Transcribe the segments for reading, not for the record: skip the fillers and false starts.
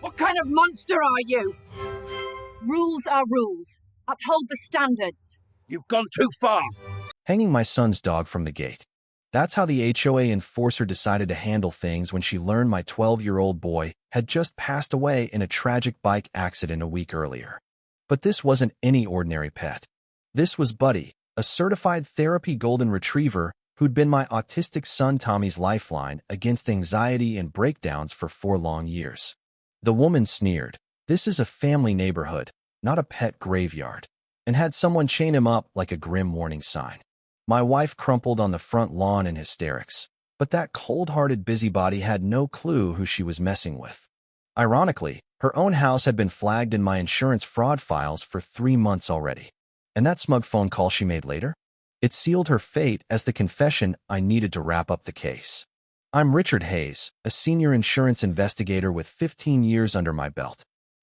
What kind of monster are you? Rules are rules. Uphold the standards. You've gone too far. Hanging my son's dog from the gate. That's how the HOA enforcer decided to handle things when she learned my 12-year-old boy had just passed away in a tragic bike accident a week earlier. But this wasn't any ordinary pet. This was Buddy, a certified therapy golden retriever who'd been my autistic son Tommy's lifeline against anxiety and breakdowns for 4 long years. The woman sneered, "This is a family neighborhood, not a pet graveyard," and had someone chain him up like a grim warning sign. My wife crumpled on the front lawn in hysterics, but that cold-hearted busybody had no clue who she was messing with. Ironically, her own house had been flagged in my insurance fraud files for 3 months already. And that smug phone call she made later? It sealed her fate as the confession I needed to wrap up the case. I'm Richard Hayes, a senior insurance investigator with 15 years under my belt.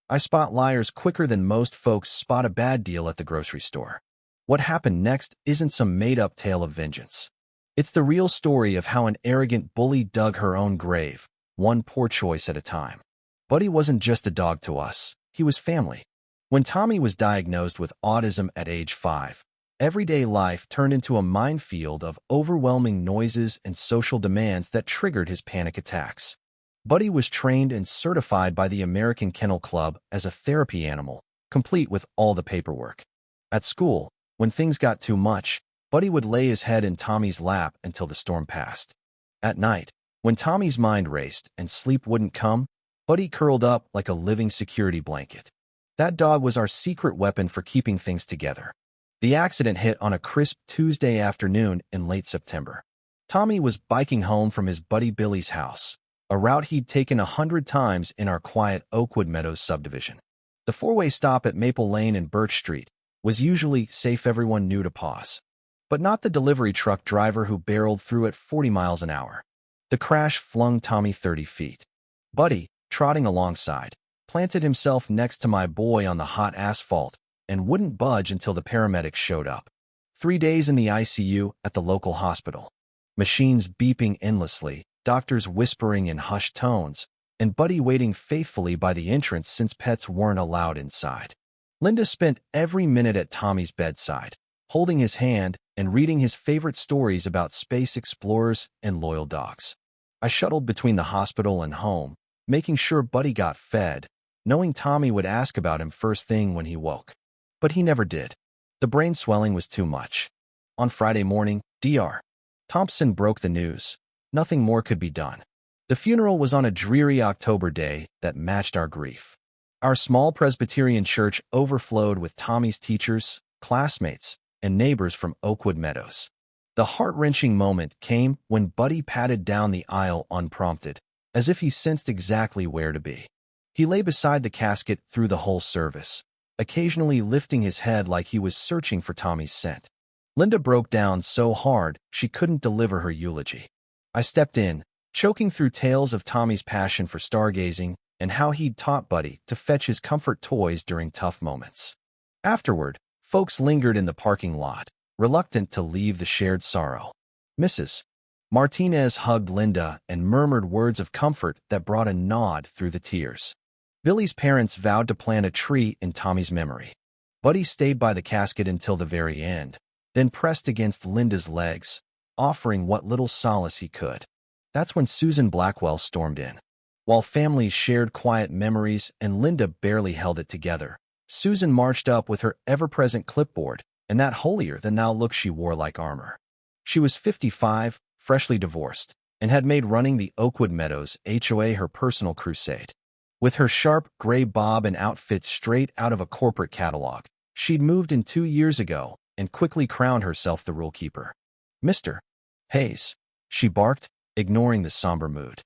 I spot liars quicker than most folks spot a bad deal at the grocery store. What happened next isn't some made-up tale of vengeance. It's the real story of how an arrogant bully dug her own grave, one poor choice at a time. Buddy wasn't just a dog to us, he was family. When Tommy was diagnosed with autism at age 5, everyday life turned into a minefield of overwhelming noises and social demands that triggered his panic attacks. Buddy was trained and certified by the American Kennel Club as a therapy animal, complete with all the paperwork. At school, when things got too much, Buddy would lay his head in Tommy's lap until the storm passed. At night, when Tommy's mind raced and sleep wouldn't come, Buddy curled up like a living security blanket. That dog was our secret weapon for keeping things together. The accident hit on a crisp Tuesday afternoon in late September. Tommy was biking home from his buddy Billy's house, a route he'd taken 100 times in our quiet Oakwood Meadows subdivision. The 4-way stop at Maple Lane and Birch Street was usually safe. Everyone knew to pause. But not the delivery truck driver who barreled through at 40 miles an hour. The crash flung Tommy 30 feet. Buddy, trotting alongside, planted himself next to my boy on the hot asphalt and wouldn't budge until the paramedics showed up. 3 days in the ICU at the local hospital. Machines beeping endlessly, doctors whispering in hushed tones, and Buddy waiting faithfully by the entrance since pets weren't allowed inside. Linda spent every minute at Tommy's bedside, holding his hand and reading his favorite stories about space explorers and loyal dogs. I shuttled between the hospital and home, making sure Buddy got fed, knowing Tommy would ask about him first thing when he woke. But he never did. The brain swelling was too much. On Friday morning, Dr. Thompson broke the news. Nothing more could be done. The funeral was on a dreary October day that matched our grief. Our small Presbyterian church overflowed with Tommy's teachers, classmates, and neighbors from Oakwood Meadows. The heart-wrenching moment came when Buddy padded down the aisle unprompted, as if he sensed exactly where to be. He lay beside the casket through the whole service, occasionally lifting his head like he was searching for Tommy's scent. Linda broke down so hard she couldn't deliver her eulogy. I stepped in, choking through tales of Tommy's passion for stargazing and how he'd taught Buddy to fetch his comfort toys during tough moments. Afterward, folks lingered in the parking lot, reluctant to leave the shared sorrow. Mrs. Martinez hugged Linda and murmured words of comfort that brought a nod through the tears. Billy's parents vowed to plant a tree in Tommy's memory. Buddy stayed by the casket until the very end, then pressed against Linda's legs, offering what little solace he could. That's when Susan Blackwell stormed in. While families shared quiet memories and Linda barely held it together, Susan marched up with her ever-present clipboard and that holier-than-thou look she wore like armor. She was 55, freshly divorced, and had made running the Oakwood Meadows HOA her personal crusade. With her sharp gray bob and outfit straight out of a corporate catalog, she'd moved in 2 years ago and quickly crowned herself the rule keeper. "Mr. Hayes," she barked, ignoring the somber mood.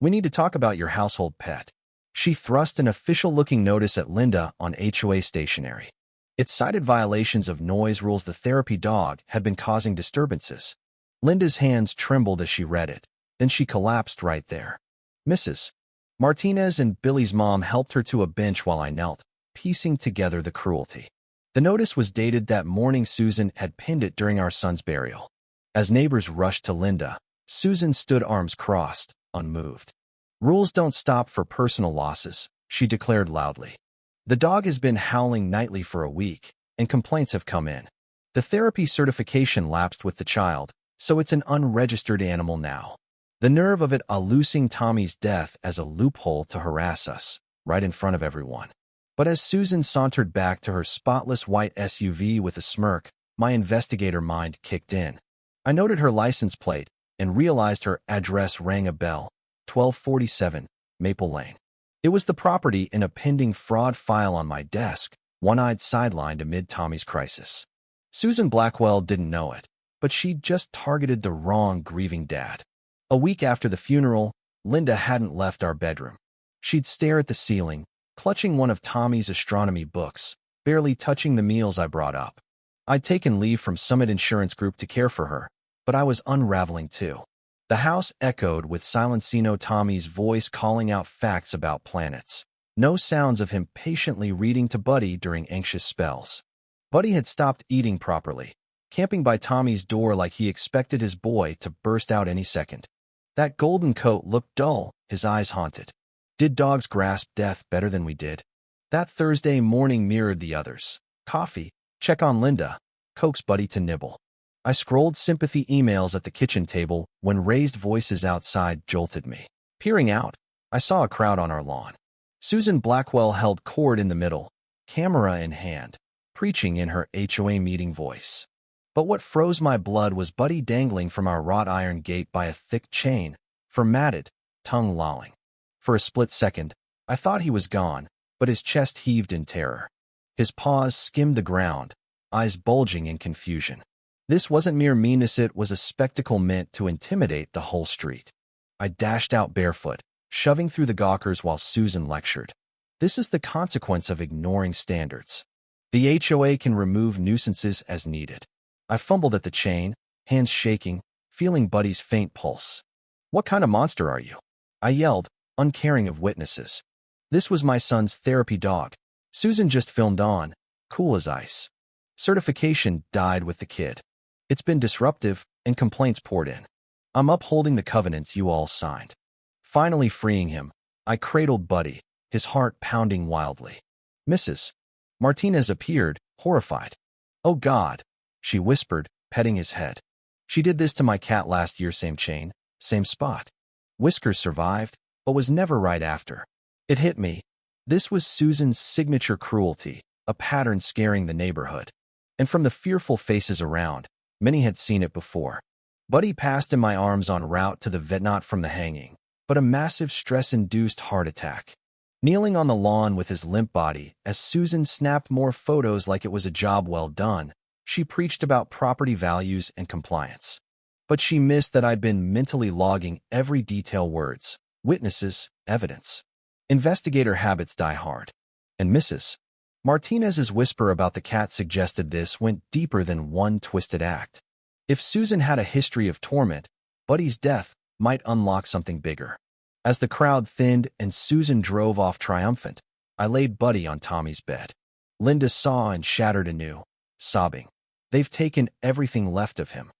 "We need to talk about your household pet." She thrust an official-looking notice at Linda on HOA stationery. It cited violations of noise rules. The therapy dog had been causing disturbances. Linda's hands trembled as she read it, then she collapsed right there. Mrs. Martinez and Billy's mom helped her to a bench while I knelt, piecing together the cruelty. The notice was dated that morning. Susan had pinned it during our son's burial. As neighbors rushed to Linda, Susan stood arms crossed, unmoved. Rules don't stop for personal losses, she declared loudly. The dog has been howling nightly for a week, and complaints have come in. The therapy certification lapsed with the child, so it's an unregistered animal now. The nerve of it using Tommy's death as a loophole to harass us, right in front of everyone. But as Susan sauntered back to her spotless white SUV with a smirk, my investigator mind kicked in. I noted her license plate and realized her address rang a bell, 1247 Maple Lane. It was the property in a pending fraud file on my desk, one-eyed sidelined amid Tommy's crisis. Susan Blackwell didn't know it, but she'd just targeted the wrong grieving dad. A week after the funeral, Linda hadn't left our bedroom. She'd stare at the ceiling, clutching one of Tommy's astronomy books, barely touching the meals I brought up. I'd taken leave from Summit Insurance Group to care for her, but I was unraveling too. The house echoed with Silencino Tommy's voice calling out facts about planets. No sounds of him patiently reading to Buddy during anxious spells. Buddy had stopped eating properly, camping by Tommy's door like he expected his boy to burst out any second. That golden coat looked dull, his eyes haunted. Did dogs grasp death better than we did? That Thursday morning mirrored the others. Coffee, check on Linda, coax Buddy to nibble. I scrolled sympathy emails at the kitchen table when raised voices outside jolted me. Peering out, I saw a crowd on our lawn. Susan Blackwell held cord in the middle, camera in hand, preaching in her HOA meeting voice. But what froze my blood was Buddy dangling from our wrought iron gate by a thick chain, formatted, tongue lolling. For a split second, I thought he was gone, but his chest heaved in terror. His paws skimmed the ground, eyes bulging in confusion. This wasn't mere meanness, it was a spectacle meant to intimidate the whole street. I dashed out barefoot, shoving through the gawkers while Susan lectured. This is the consequence of ignoring standards. The HOA can remove nuisances as needed. I fumbled at the chain, hands shaking, feeling Buddy's faint pulse. What kind of monster are you? I yelled, uncaring of witnesses. This was my son's therapy dog. Susan just filmed on, cool as ice. Certification died with the kid. It's been disruptive, and complaints poured in. I'm upholding the covenants you all signed. Finally freeing him, I cradled Buddy, his heart pounding wildly. Mrs. Martinez appeared, horrified. Oh God, she whispered, petting his head. She did this to my cat last year, same chain, same spot. Whiskers survived, but was never right after. It hit me. This was Susan's signature cruelty, a pattern scaring the neighborhood. And from the fearful faces around, many had seen it before. Buddy passed in my arms en route to the vet, not from the hanging, but a massive stress-induced heart attack. Kneeling on the lawn with his limp body, as Susan snapped more photos like it was a job well done, she preached about property values and compliance. But she missed that I'd been mentally logging every detail, words, witnesses, evidence. Investigator habits die hard. And Mrs. Martinez's whisper about the cat suggested this went deeper than one twisted act. If Susan had a history of torment, Buddy's death might unlock something bigger. As the crowd thinned and Susan drove off triumphant, I laid Buddy on Tommy's bed. Linda saw and shattered anew, sobbing. They've taken everything left of him.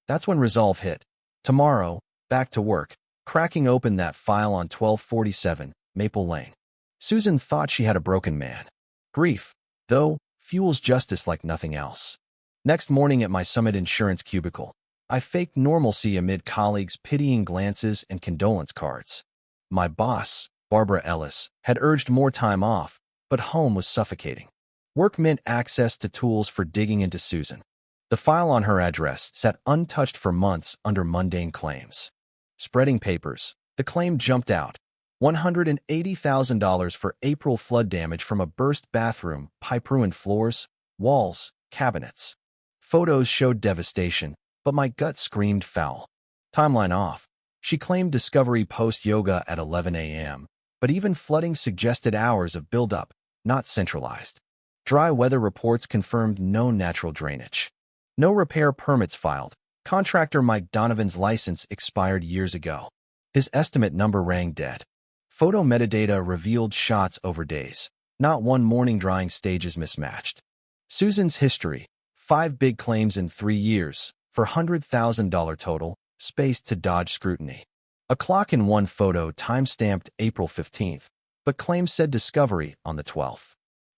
That's when resolve hit. Tomorrow, back to work, cracking open that file on 1247 Maple Lane. Susan thought she had a broken man. Grief, though, fuels justice like nothing else. Next morning at my Summit Insurance cubicle, I faked normalcy amid colleagues' pitying glances and condolence cards. My boss, Barbara Ellis, had urged more time off, but home was suffocating. Work meant access to tools for digging into Susan. The file on her address sat untouched for months under mundane claims. Spreading papers, the claim jumped out. $180,000 for April flood damage from a burst bathroom, pipe-ruined floors, walls, cabinets. Photos showed devastation, but my gut screamed foul. Timeline off. She claimed discovery post-yoga at 11 a.m., but even flooding suggested hours of buildup, not centralized. Dry weather reports confirmed no natural drainage. No repair permits filed. Contractor Mike Donovan's license expired years ago. His estimate number rang dead. Photo metadata revealed shots over days. Not one morning drying stages mismatched. Susan's history, 5 big claims in 3 years, for $100,000 total, spaced to dodge scrutiny. A clock in one photo time-stamped April 15th, but claims said discovery on the 12th.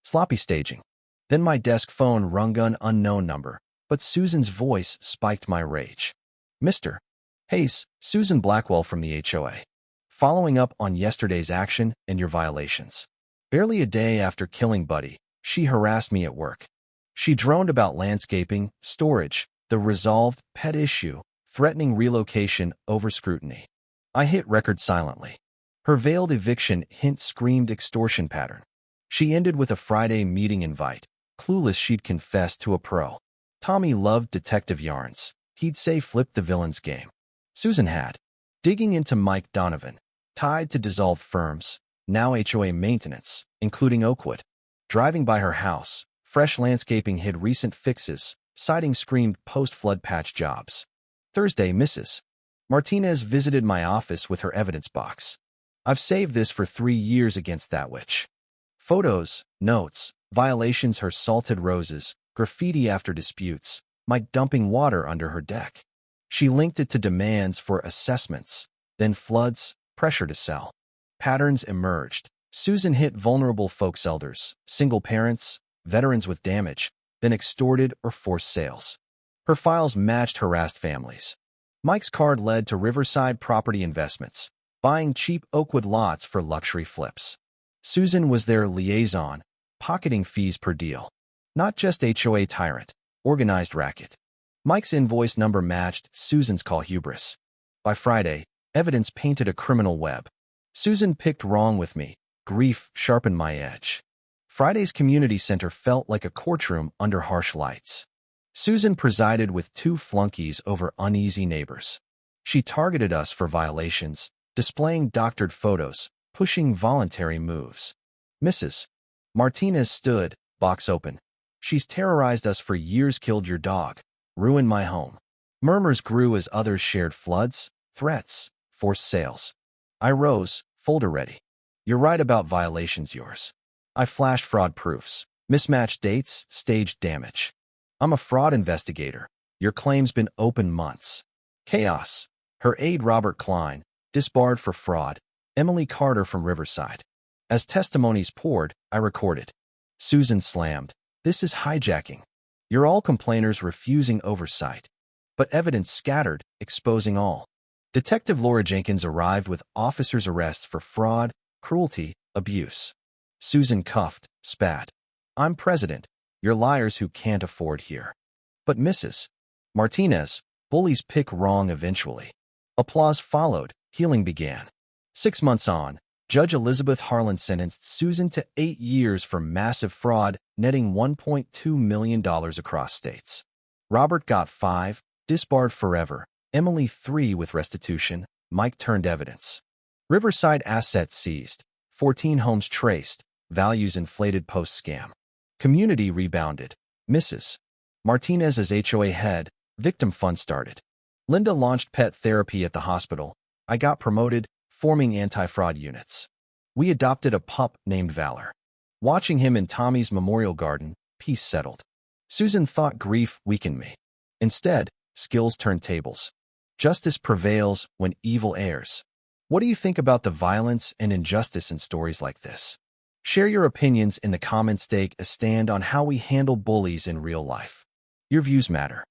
Sloppy staging. Then my desk phone rung an unknown number, but Susan's voice spiked my rage. Mr. Hayes, Susan Blackwell from the HOA. Following up on yesterday's action and your violations. Barely a day after killing Buddy, she harassed me at work. She droned about landscaping, storage, the resolved pet issue, threatening relocation over scrutiny. I hit record silently. Her veiled eviction hint screamed extortion pattern. She ended with a Friday meeting invite, clueless she'd confessed to a pro. Tommy loved detective yarns. He'd say flip the villain's game. Susan had. Digging into Mike Donovan, tied to dissolved firms, now HOA maintenance, including Oakwood. Driving by her house, fresh landscaping hid recent fixes, siding screamed post-flood patch jobs. Thursday, Mrs. Martinez visited my office with her evidence box. I've saved this for 3 years against that witch. Photos, notes, violations her salted roses, graffiti after disputes, Mike dumping water under her deck. She linked it to demands for assessments, then floods, pressure to sell. Patterns emerged. Susan hit vulnerable folks elders, single parents, veterans with damage, then extorted or forced sales. Her files matched harassed families. Mike's card led to Riverside Property Investments, buying cheap Oakwood lots for luxury flips. Susan was their liaison, pocketing fees per deal. Not just HOA tyrant, organized racket. Mike's invoice number matched Susan's call hubris. By Friday, evidence painted a criminal web. Susan picked wrong with me. Grief sharpened my edge. Friday's community center felt like a courtroom under harsh lights. Susan presided with 2 flunkies over uneasy neighbors. She targeted us for violations, displaying doctored photos, pushing voluntary moves. Mrs. Martinez stood, box open. She's terrorized us for years, killed your dog, ruined my home. Murmurs grew as others shared floods, threats, forced sales. I rose, folder ready. You're right about violations, yours. I flashed fraud proofs, mismatched dates, staged damage. I'm a fraud investigator. Your claim's been open months. Chaos. Her aide Robert Klein, disbarred for fraud. Emily Carter from Riverside. As testimonies poured, I recorded. Susan slammed. This is hijacking. You're all complainers refusing oversight. But evidence scattered, exposing all. Detective Laura Jenkins arrived with officers' arrests for fraud, cruelty, abuse. Susan cuffed, spat. I'm president. You're liars who can't afford here. But Mrs. Martinez, bullies pick wrong eventually. Applause followed, healing began. 6 months on, Judge Elizabeth Harlan sentenced Susan to 8 years for massive fraud, netting $1.2 million across states. Robert got 5, disbarred forever. Emily 3 with restitution. Mike turned evidence. Riverside assets seized. 14 homes traced. Values inflated post-scam. Community rebounded. Mrs. Martinez as HOA head. Victim fund started. Linda launched pet therapy at the hospital. I got promoted, forming anti-fraud units. We adopted a pup named Valor. Watching him in Tommy's memorial garden, peace settled. Susan thought grief weakened me. Instead, skills turned tables. Justice prevails when evil errs. What do you think about the violence and injustice in stories like this? Share your opinions in the comments. Take a stand on how we handle bullies in real life. Your views matter.